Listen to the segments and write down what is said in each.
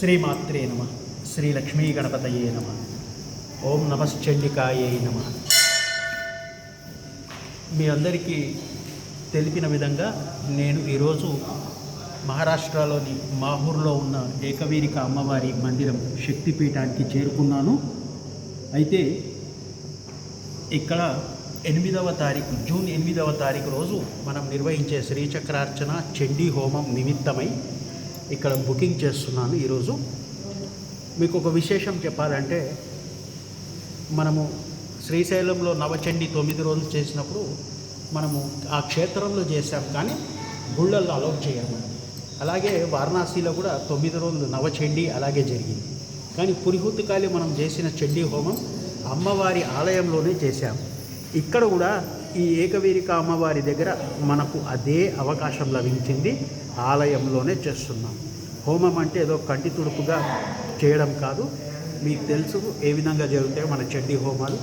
శ్రీమాత్రే నమ. శ్రీ లక్ష్మీ గణపతయే నమ. ఓం నమశ్చండికాయే నమ. మీ అందరికీ తెలిపిన విధంగా నేను ఈరోజు మహారాష్ట్రలోని మాహూర్లో ఉన్న ఏకవీరిక అమ్మవారి మందిరం శక్తిపీఠానికి చేరుకున్నాను. అయితే ఇక్కడ జూన్ 8వ తారీఖు రోజు మనం నిర్వహించే శ్రీచక్రార్చన చండీ హోమం నిమిత్తమై ఇక్కడ బుకింగ్ చేస్తున్నాను. ఈరోజు మీకు ఒక విశేషం చెప్పాలంటే, మనము శ్రీశైలంలో నవచండి 9 రోజులు చేసినప్పుడు మనము ఆ క్షేత్రంలో చేసాం, కానీ గుళ్ళల్లో అలౌ చేయము. అలాగే వారణాసిలో కూడా 9 రోజులు నవచండి అలాగే జరిగింది. కానీ పురిహూతికాలి మనం చేసిన చండీ హోమం అమ్మవారి ఆలయంలోనే చేశాం. ఇక్కడ కూడా ఈ ఏకవీరిక అమ్మవారి దగ్గర మనకు అదే అవకాశం లభించింది. ఆలయంలోనే చేస్తున్నాం. హోమం అంటే ఏదో కంటి తుడుపుగా చేయడం కాదు. మీకు తెలుసు ఏ విధంగా జరుగుతాయో మన చండీ హోమాలు.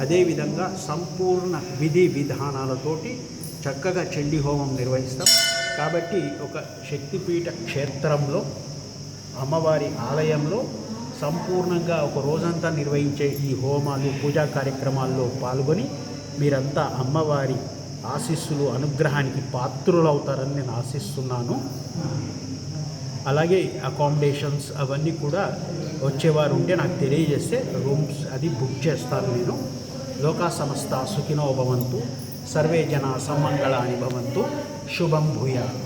అదేవిధంగా సంపూర్ణ విధి విధానాలతోటి చక్కగా చండీ హోమం నిర్వహిస్తాం. కాబట్టి ఒక శక్తిపీఠ క్షేత్రంలో అమ్మవారి ఆలయంలో సంపూర్ణంగా ఒక రోజంతా నిర్వహించే ఈ హోమాలు పూజా కార్యక్రమాల్లో పాల్గొని మీరంతా అమ్మవారి ఆశీస్సులు అనుగ్రహానికి పాత్రులవుతారని నేను ఆశిస్తున్నాను. అలాగే అకామిడేషన్స్ అవన్నీ కూడా వచ్చేవారు ఉంటే నాకు తెలియజేస్తే రూమ్స్ అది బుక్ చేస్తాను నేను. లోకా సమస్త సుఖినో భవంతు, సర్వే జన సమ్మంగళాని భవంతు, శుభం భూయాత్.